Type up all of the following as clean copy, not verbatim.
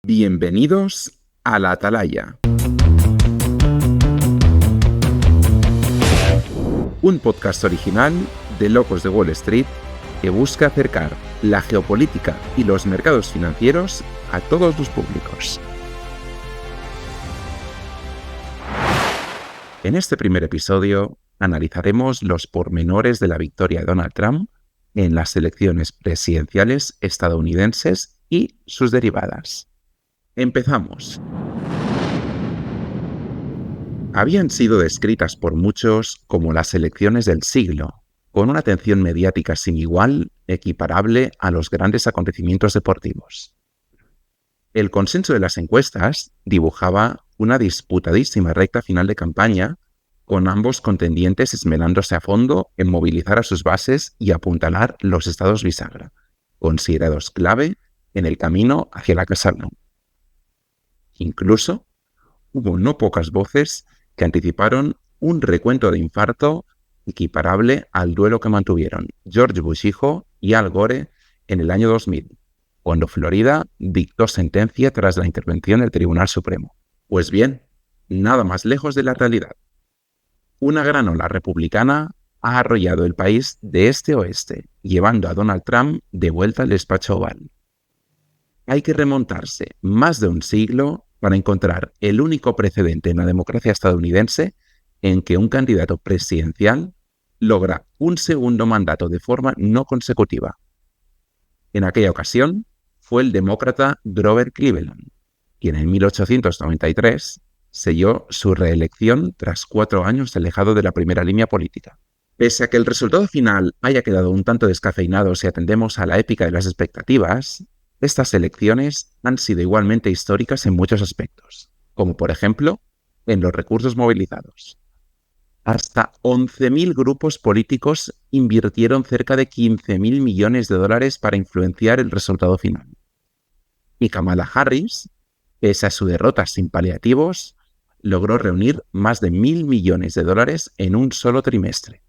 Bienvenidos a La Atalaya, un podcast original de Locos de Wall Street que busca acercar la geopolítica y los mercados financieros a todos los públicos. En este primer episodio analizaremos los pormenores de la victoria de Donald Trump en las elecciones presidenciales estadounidenses y sus derivadas. Empezamos. Habían sido descritas por muchos como las elecciones del siglo, con una atención mediática sin igual, equiparable a los grandes acontecimientos deportivos. El consenso de las encuestas dibujaba una disputadísima recta final de campaña, con ambos contendientes esmerándose a fondo en movilizar a sus bases y apuntalar los estados bisagra, considerados clave en el camino hacia la Casa Blanca. Incluso hubo no pocas voces que anticiparon un recuento de infarto equiparable al duelo que mantuvieron George Bush hijo y Al Gore en el año 2000, cuando Florida dictó sentencia tras la intervención del Tribunal Supremo. Pues bien, nada más lejos de la realidad. Una gran ola republicana ha arrollado el país de este a oeste, llevando a Donald Trump de vuelta al despacho oval. Hay que remontarse más de un siglo para encontrar el único precedente en la democracia estadounidense en que un candidato presidencial logra un segundo mandato de forma no consecutiva. En aquella ocasión fue el demócrata Grover Cleveland, quien en 1893 selló su reelección tras 4 años alejado de la primera línea política. Pese a que el resultado final haya quedado un tanto descafeinado si atendemos a la épica de las expectativas, estas elecciones han sido igualmente históricas en muchos aspectos, como por ejemplo en los recursos movilizados. Hasta 11.000 grupos políticos invirtieron cerca de 15.000 millones de dólares para influenciar el resultado final. Y Kamala Harris, pese a su derrota sin paliativos, logró reunir más de 1.000 millones de dólares en un solo trimestre,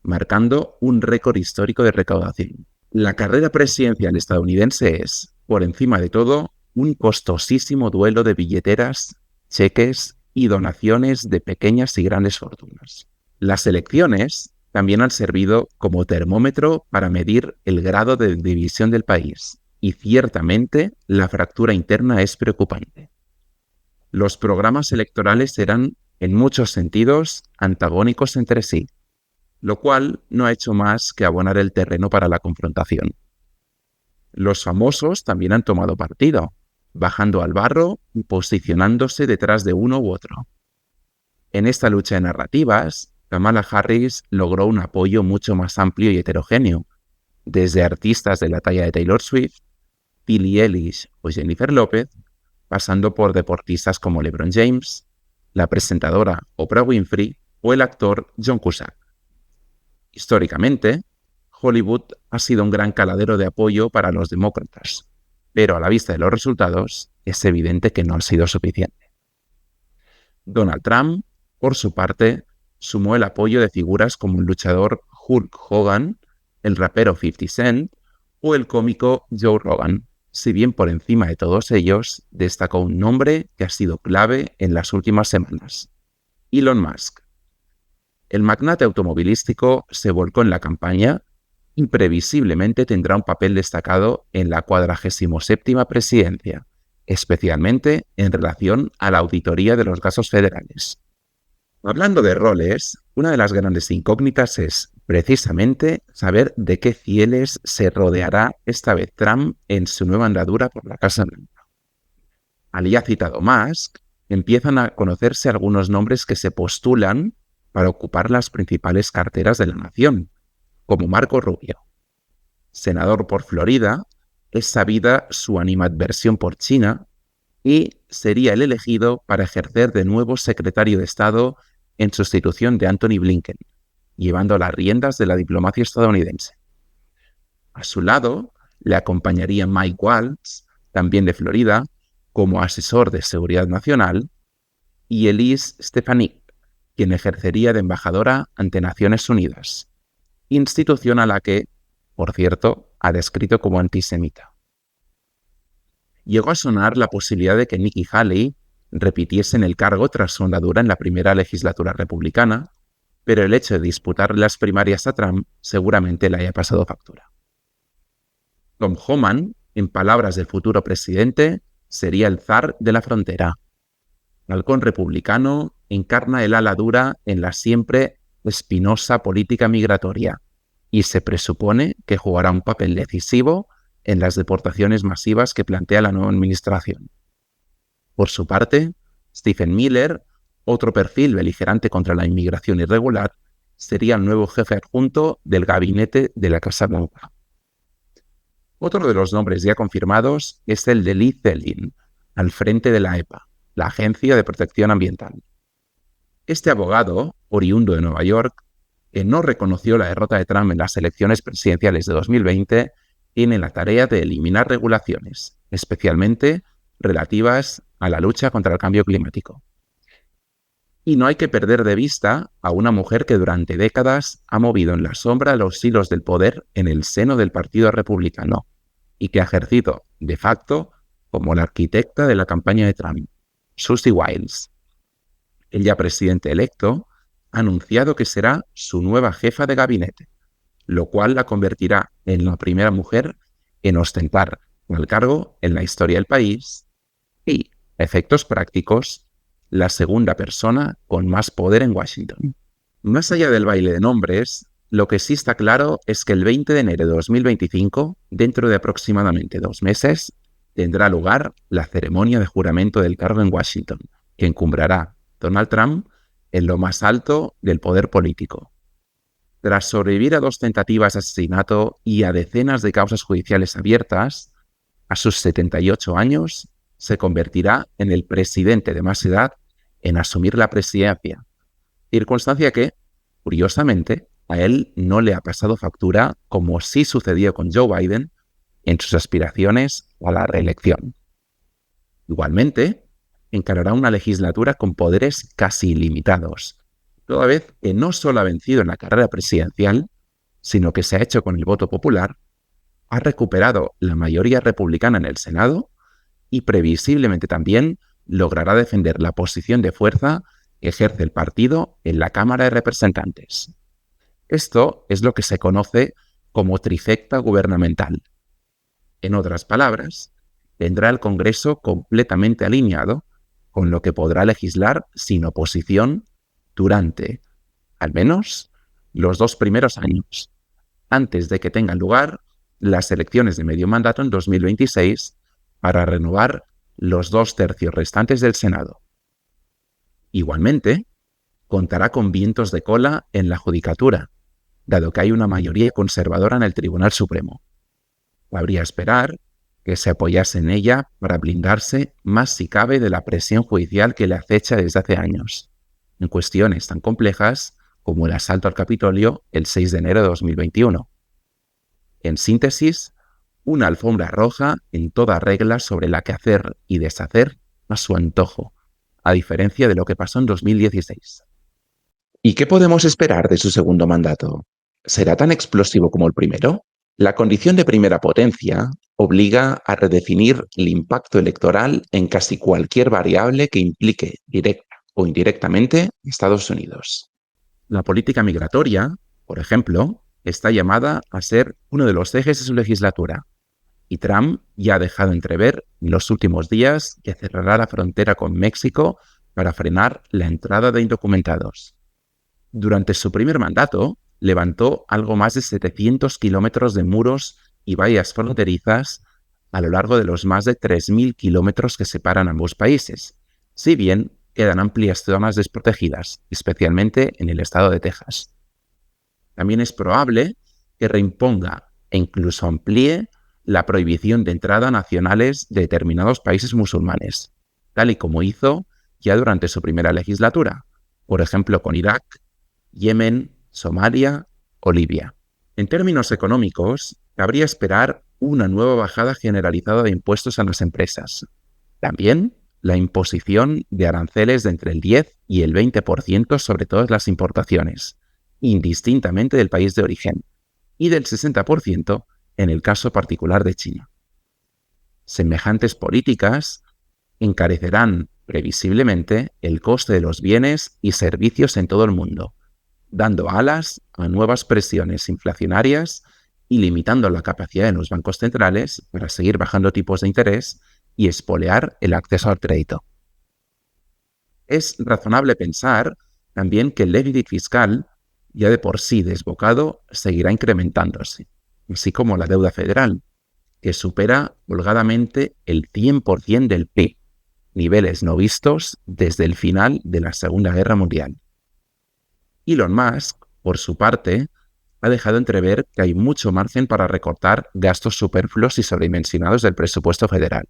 marcando un récord histórico de recaudación. La carrera presidencial estadounidense es, por encima de todo, un costosísimo duelo de billeteras, cheques y donaciones de pequeñas y grandes fortunas. Las elecciones también han servido como termómetro para medir el grado de división del país, y ciertamente la fractura interna es preocupante. Los programas electorales eran, en muchos sentidos, antagónicos entre sí, lo cual no ha hecho más que abonar el terreno para la confrontación. Los famosos también han tomado partido, bajando al barro y posicionándose detrás de uno u otro. En esta lucha de narrativas, Kamala Harris logró un apoyo mucho más amplio y heterogéneo, desde artistas de la talla de Taylor Swift, Billie Eilish o Jennifer López, pasando por deportistas como LeBron James, la presentadora Oprah Winfrey o el actor John Cusack. Históricamente, Hollywood ha sido un gran caladero de apoyo para los demócratas, pero a la vista de los resultados es evidente que no ha sido suficiente. Donald Trump, por su parte, sumó el apoyo de figuras como el luchador Hulk Hogan, el rapero 50 Cent o el cómico Joe Rogan, si bien por encima de todos ellos destacó un nombre que ha sido clave en las últimas semanas: Elon Musk. El magnate automovilístico se volcó en la campaña y previsiblemente tendrá un papel destacado en la 47ª presidencia, especialmente en relación a la auditoría de los gastos federales. Hablando de roles, una de las grandes incógnitas es, precisamente, saber de qué fieles se rodeará esta vez Trump en su nueva andadura por la Casa Blanca. Al ya citado Musk, empiezan a conocerse algunos nombres que se postulan para ocupar las principales carteras de la nación, como Marco Rubio. Senador por Florida, es sabida su animadversión por China y sería el elegido para ejercer de nuevo secretario de Estado en sustitución de Antony Blinken, llevando las riendas de la diplomacia estadounidense. A su lado le acompañaría Mike Waltz, también de Florida, como asesor de seguridad nacional, y Elise Stefanik, quien ejercería de embajadora ante Naciones Unidas, institución a la que, por cierto, ha descrito como antisemita. Llegó a sonar la posibilidad de que Nikki Haley repitiese en el cargo tras su andadura en la primera legislatura republicana, pero el hecho de disputar las primarias a Trump seguramente le haya pasado factura. Tom Homan, en palabras del futuro presidente, sería el zar de la frontera. El halcón republicano encarna el ala dura en la siempre espinosa política migratoria y se presupone que jugará un papel decisivo en las deportaciones masivas que plantea la nueva administración. Por su parte, Stephen Miller, otro perfil beligerante contra la inmigración irregular, sería el nuevo jefe adjunto del gabinete de la Casa Blanca. Otro de los nombres ya confirmados es el de Lee Zeldin, al frente de la EPA, la Agencia de Protección Ambiental. Este abogado, oriundo de Nueva York, que no reconoció la derrota de Trump en las elecciones presidenciales de 2020, tiene la tarea de eliminar regulaciones, especialmente relativas a la lucha contra el cambio climático. Y no hay que perder de vista a una mujer que durante décadas ha movido en la sombra los hilos del poder en el seno del Partido Republicano y que ha ejercido, de facto, como la arquitecta de la campaña de Trump, Susie Wiles. El ya presidente electo ha anunciado que será su nueva jefa de gabinete, lo cual la convertirá en la primera mujer en ostentar el cargo en la historia del país y, a efectos prácticos, la segunda persona con más poder en Washington. Más allá del baile de nombres, lo que sí está claro es que el 20 de enero de 2025, dentro de aproximadamente 2 meses, tendrá lugar la ceremonia de juramento del cargo en Washington, que encumbrará Donald Trump en lo más alto del poder político. Tras sobrevivir a 2 tentativas de asesinato y a decenas de causas judiciales abiertas, a sus 78 años se convertirá en el presidente de más edad en asumir la presidencia, circunstancia que, curiosamente, a él no le ha pasado factura como sí sucedió con Joe Biden en sus aspiraciones a la reelección. Igualmente, encarará una legislatura con poderes casi ilimitados, toda vez que no solo ha vencido en la carrera presidencial, sino que se ha hecho con el voto popular, ha recuperado la mayoría republicana en el Senado y previsiblemente también logrará defender la posición de fuerza que ejerce el partido en la Cámara de Representantes. Esto es lo que se conoce como trifecta gubernamental. En otras palabras, tendrá el Congreso completamente alineado, con lo que podrá legislar sin oposición durante, al menos, los 2 primeros años, antes de que tengan lugar las elecciones de medio mandato en 2026 para renovar los 2/3 restantes del Senado. Igualmente, contará con vientos de cola en la judicatura, dado que hay una mayoría conservadora en el Tribunal Supremo. Cabría esperar que se apoyase en ella para blindarse más si cabe de la presión judicial que le acecha desde hace años, en cuestiones tan complejas como el asalto al Capitolio el 6 de enero de 2021. En síntesis, una alfombra roja en toda regla sobre la que hacer y deshacer a su antojo, a diferencia de lo que pasó en 2016. ¿Y qué podemos esperar de su segundo mandato? ¿Será tan explosivo como el primero? La condición de primera potencia obliga a redefinir el impacto electoral en casi cualquier variable que implique, directa o indirectamente, Estados Unidos. La política migratoria, por ejemplo, está llamada a ser uno de los ejes de su legislatura, y Trump ya ha dejado entrever en los últimos días que cerrará la frontera con México para frenar la entrada de indocumentados. Durante su primer mandato, levantó algo más de 700 kilómetros de muros y vallas fronterizas a lo largo de los más de 3.000 kilómetros que separan ambos países, si bien quedan amplias zonas desprotegidas, especialmente en el estado de Texas. También es probable que reimponga e incluso amplíe la prohibición de entrada a nacionales de determinados países musulmanes, tal y como hizo ya durante su primera legislatura, por ejemplo con Irak, Yemen, Somalia o Libia. En términos económicos, cabría esperar una nueva bajada generalizada de impuestos a las empresas. También la imposición de aranceles de entre el 10 y el 20% sobre todas las importaciones, indistintamente del país de origen, y del 60% en el caso particular de China. semejantes políticas encarecerán previsiblemente el coste de los bienes y servicios en todo el mundo, dando alas a nuevas presiones inflacionarias y limitando la capacidad de los bancos centrales para seguir bajando tipos de interés y espolear el acceso al crédito. Es razonable pensar también que el déficit fiscal, ya de por sí desbocado, seguirá incrementándose, así como la deuda federal, que supera holgadamente el 100% del PIB, niveles no vistos desde el final de la Segunda Guerra Mundial. Elon Musk, por su parte, ha dejado entrever que hay mucho margen para recortar gastos superfluos y sobredimensionados del presupuesto federal,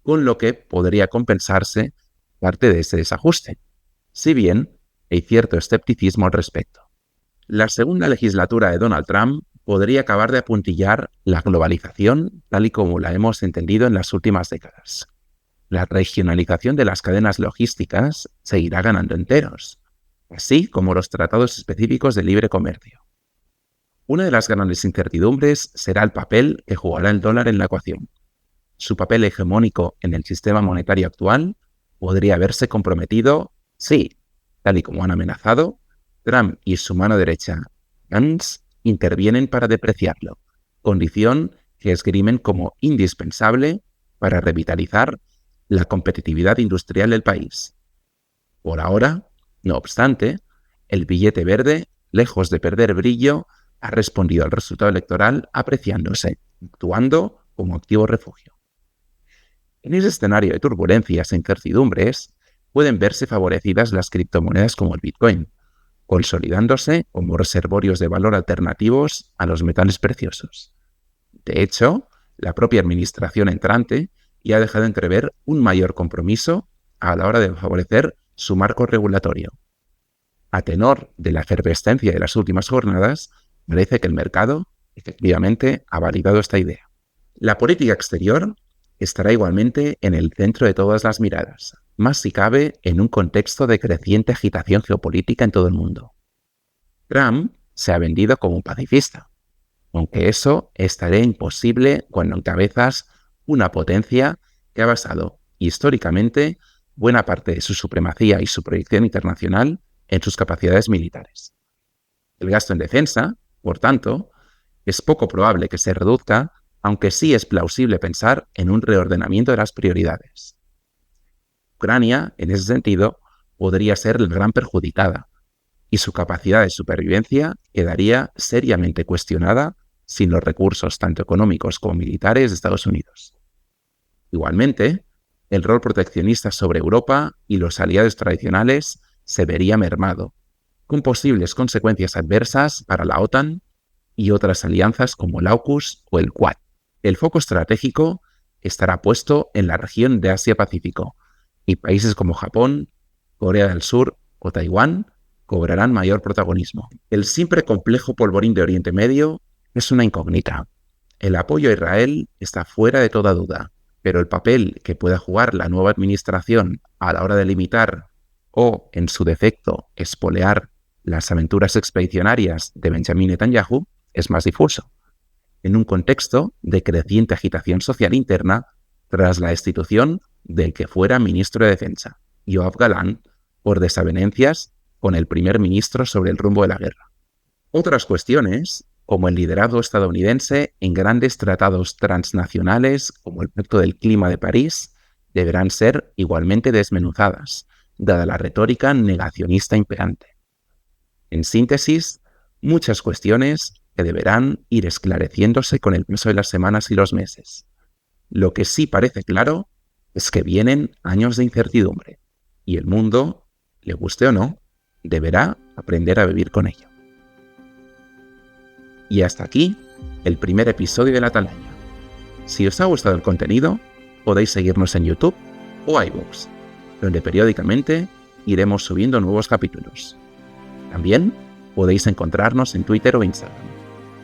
con lo que podría compensarse parte de ese desajuste, si bien hay cierto escepticismo al respecto. La segunda legislatura de Donald Trump podría acabar de apuntillar la globalización tal y como la hemos entendido en las últimas décadas. La regionalización de las cadenas logísticas seguirá ganando enteros, así como los tratados específicos de libre comercio. Una de las grandes incertidumbres será el papel que jugará el dólar en la ecuación. Su papel hegemónico en el sistema monetario actual podría verse comprometido si, tal y como han amenazado, Trump y su mano derecha, Gantz, intervienen para depreciarlo, condición que esgrimen como indispensable para revitalizar la competitividad industrial del país. Por ahora, no obstante, el billete verde, lejos de perder brillo, ha respondido al resultado electoral apreciándose, actuando como activo refugio. En ese escenario de turbulencias e incertidumbres, pueden verse favorecidas las criptomonedas como el Bitcoin, consolidándose como reservorios de valor alternativos a los metales preciosos. De hecho, la propia administración entrante ya ha dejado entrever un mayor compromiso a la hora de favorecer su marco regulatorio. A tenor de la efervescencia de las últimas jornadas, parece que el mercado efectivamente ha validado esta idea. La política exterior estará igualmente en el centro de todas las miradas, más si cabe en un contexto de creciente agitación geopolítica en todo el mundo. Trump se ha vendido como un pacifista, aunque eso estaría imposible cuando encabezas una potencia que ha basado históricamente buena parte de su supremacía y su proyección internacional en sus capacidades militares. El gasto en defensa, por tanto, es poco probable que se reduzca, aunque sí es plausible pensar en un reordenamiento de las prioridades. Ucrania, en ese sentido, podría ser la gran perjudicada, y su capacidad de supervivencia quedaría seriamente cuestionada sin los recursos tanto económicos como militares de Estados Unidos. Igualmente, el rol proteccionista sobre Europa y los aliados tradicionales se vería mermado, con posibles consecuencias adversas para la OTAN y otras alianzas como el AUKUS o el Quad. El foco estratégico estará puesto en la región de Asia-Pacífico, y países como Japón, Corea del Sur o Taiwán cobrarán mayor protagonismo. El siempre complejo polvorín de Oriente Medio es una incógnita. El apoyo a Israel está fuera de toda duda, pero el papel que pueda jugar la nueva administración a la hora de limitar o, en su defecto, espolear las aventuras expedicionarias de Benjamin Netanyahu es más difuso, en un contexto de creciente agitación social interna tras la destitución del que fuera ministro de Defensa, Yoav Galán, por desavenencias con el primer ministro sobre el rumbo de la guerra. Otras cuestiones, como el liderazgo estadounidense en grandes tratados transnacionales como el Pacto del Clima de París, deberán ser igualmente desmenuzadas, dada la retórica negacionista imperante. En síntesis, muchas cuestiones que deberán ir esclareciéndose con el paso de las semanas y los meses. Lo que sí parece claro es que vienen años de incertidumbre y el mundo, le guste o no, deberá aprender a vivir con ello. Y hasta aquí el primer episodio de La Atalaya. Si os ha gustado el contenido, podéis seguirnos en YouTube o iVoox, donde periódicamente iremos subiendo nuevos capítulos. También podéis encontrarnos en Twitter o Instagram,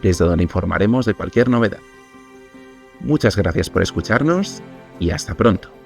desde donde informaremos de cualquier novedad. Muchas gracias por escucharnos y hasta pronto.